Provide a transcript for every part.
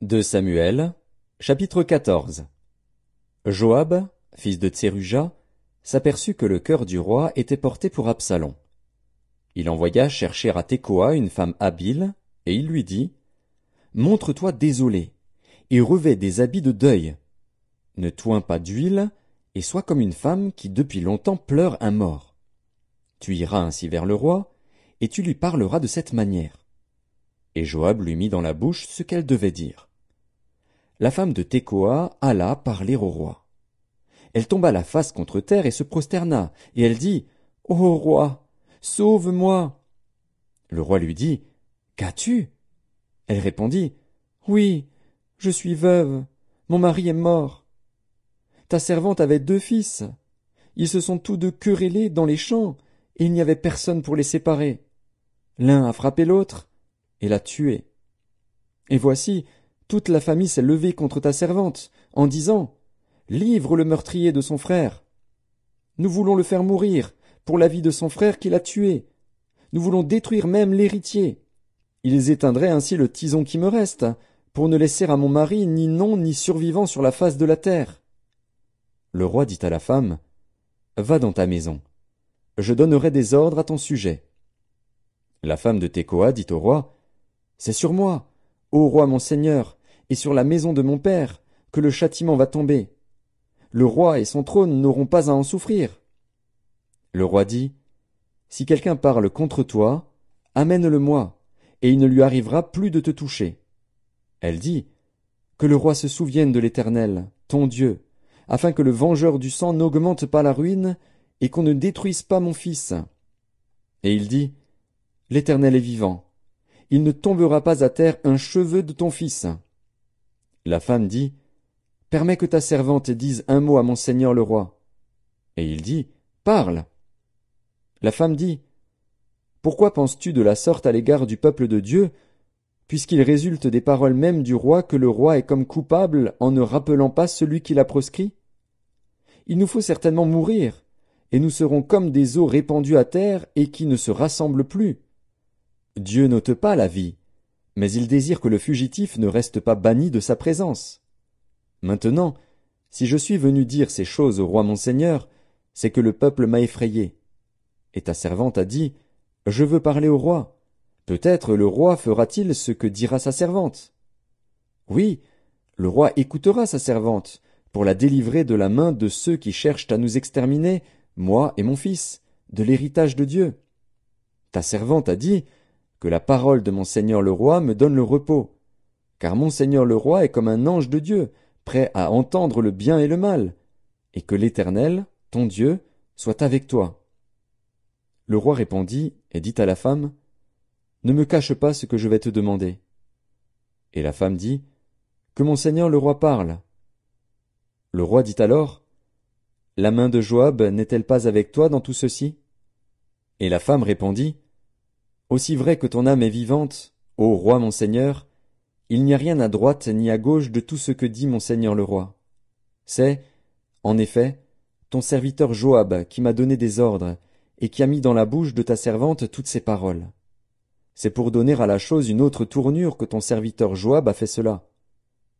De Samuel, chapitre 14. Joab, fils de Tseruja, s'aperçut que le cœur du roi était porté pour Absalom. Il envoya chercher à Tekoa une femme habile, et il lui dit, « Montre-toi désolé, et revêt des habits de deuil. Ne toins pas d'huile, et sois comme une femme qui depuis longtemps pleure un mort. Tu iras ainsi vers le roi, et tu lui parleras de cette manière. » Et Joab lui mit dans la bouche ce qu'elle devait dire. La femme de Tekoa alla parler au roi. Elle tomba la face contre terre et se prosterna, et elle dit, « Ô roi, sauve-moi !» Le roi lui dit, « Qu'as-tu » Elle répondit, « Oui, je suis veuve, mon mari est mort. Ta servante avait 2 fils. Ils se sont tous 2 querellés dans les champs, et il n'y avait personne pour les séparer. L'un a frappé l'autre, et l'a tué. Et voici, toute la famille s'est levée contre ta servante, en disant, « Livre le meurtrier de son frère. Nous voulons le faire mourir, pour la vie de son frère qui l'a tué. Nous voulons détruire même l'héritier. Ils éteindraient ainsi le tison qui me reste, pour ne laisser à mon mari ni nom ni survivant sur la face de la terre. » Le roi dit à la femme, « Va dans ta maison. Je donnerai des ordres à ton sujet. » La femme de Tekoa dit au roi, « C'est sur moi, ô roi mon seigneur, et sur la maison de mon père, que le châtiment va tomber. Le roi et son trône n'auront pas à en souffrir. » Le roi dit, « Si quelqu'un parle contre toi, amène-le-moi, et il ne lui arrivera plus de te toucher. » Elle dit, « Que le roi se souvienne de l'Éternel, ton Dieu, afin que le vengeur du sang n'augmente pas la ruine, et qu'on ne détruise pas mon fils. » Et il dit, « L'Éternel est vivant. Il ne tombera pas à terre un cheveu de ton fils. » La femme dit, « Permets que ta servante dise un mot à mon seigneur le roi. » Et il dit, « Parle. » La femme dit, « Pourquoi penses-tu de la sorte à l'égard du peuple de Dieu, puisqu'il résulte des paroles mêmes du roi que le roi est comme coupable en ne rappelant pas celui qui l'a proscrit? Il nous faut certainement mourir, et nous serons comme des eaux répandues à terre et qui ne se rassemblent plus. Dieu n'ôte pas la vie, mais il désire que le fugitif ne reste pas banni de sa présence. Maintenant, si je suis venu dire ces choses au roi mon seigneur, c'est que le peuple m'a effrayé. Et ta servante a dit, « Je veux parler au roi. Peut-être le roi fera-t-il ce que dira sa servante. » Oui, le roi écoutera sa servante, pour la délivrer de la main de ceux qui cherchent à nous exterminer, moi et mon fils, de l'héritage de Dieu. Ta servante a dit, « Que la parole de mon seigneur le roi me donne le repos, car mon seigneur le roi est comme un ange de Dieu, prêt à entendre le bien et le mal, et que l'Éternel, ton Dieu, soit avec toi. » Le roi répondit et dit à la femme, « Ne me cache pas ce que je vais te demander. » Et la femme dit, « Que mon seigneur le roi parle. » Le roi dit alors, « La main de Joab n'est-elle pas avec toi dans tout ceci? » Et la femme répondit, « Aussi vrai que ton âme est vivante, ô roi mon seigneur, il n'y a rien à droite ni à gauche de tout ce que dit mon seigneur le roi. C'est, en effet, ton serviteur Joab qui m'a donné des ordres, et qui a mis dans la bouche de ta servante toutes ces paroles. C'est pour donner à la chose une autre tournure que ton serviteur Joab a fait cela.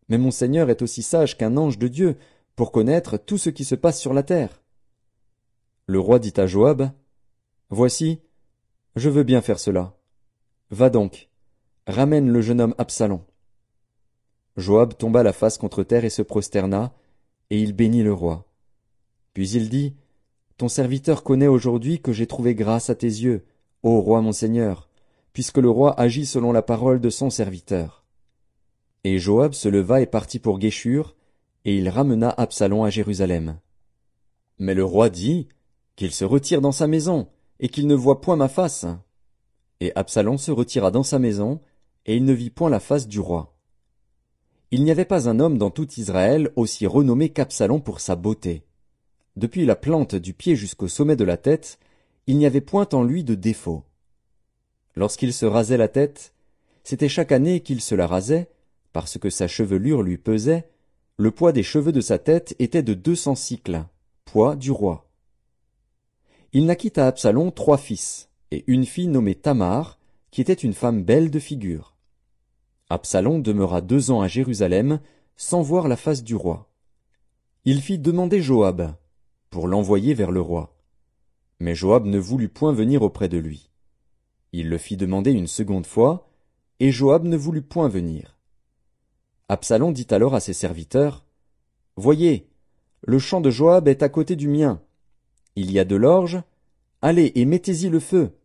Mais mon seigneur est aussi sage qu'un ange de Dieu, pour connaître tout ce qui se passe sur la terre. » Le roi dit à Joab, « Voici, je veux bien faire cela. Va donc, ramène le jeune homme Absalom. » Joab tomba la face contre terre et se prosterna, et il bénit le roi. Puis il dit, « Ton serviteur connaît aujourd'hui que j'ai trouvé grâce à tes yeux, ô roi mon seigneur, puisque le roi agit selon la parole de son serviteur. » Et Joab se leva et partit pour Guéshur, et il ramena Absalom à Jérusalem. Mais le roi dit, « Qu'il se retire dans sa maison, et qu'il ne voie point ma face. » Et Absalom se retira dans sa maison, et il ne vit point la face du roi. Il n'y avait pas un homme dans tout Israël aussi renommé qu'Absalom pour sa beauté. Depuis la plante du pied jusqu'au sommet de la tête, il n'y avait point en lui de défaut. Lorsqu'il se rasait la tête, c'était chaque année qu'il se la rasait, parce que sa chevelure lui pesait, le poids des cheveux de sa tête était de 200 sicles, poids du roi. Il naquit à Absalom 3 fils, et une fille nommée Tamar, qui était une femme belle de figure. Absalom demeura 2 ans à Jérusalem, sans voir la face du roi. Il fit demander Joab, pour l'envoyer vers le roi. Mais Joab ne voulut point venir auprès de lui. Il le fit demander une seconde fois, et Joab ne voulut point venir. Absalom dit alors à ses serviteurs, « Voyez, le champ de Joab est à côté du mien. Il y a de l'orge, allez et mettez-y le feu. »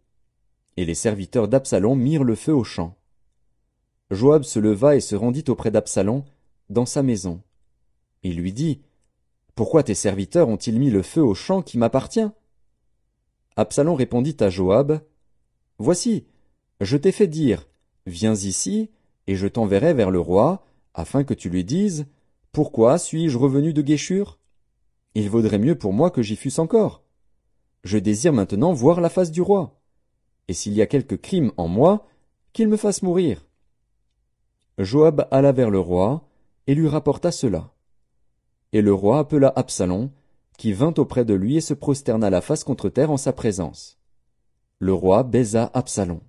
Et les serviteurs d'Absalom mirent le feu au champ. Joab se leva et se rendit auprès d'Absalom, dans sa maison. Il lui dit, « Pourquoi tes serviteurs ont-ils mis le feu au champ qui m'appartient » Absalom répondit à Joab, « Voici, je t'ai fait dire, viens ici, et je t'enverrai vers le roi, afin que tu lui dises, pourquoi suis-je revenu de Guéshur? Il vaudrait mieux pour moi que j'y fusse encore. Je désire maintenant voir la face du roi. Et s'il y a quelque crime en moi, qu'il me fasse mourir. » Joab alla vers le roi, et lui rapporta cela. Et le roi appela Absalom, qui vint auprès de lui et se prosterna la face contre terre en sa présence. Le roi baisa Absalom.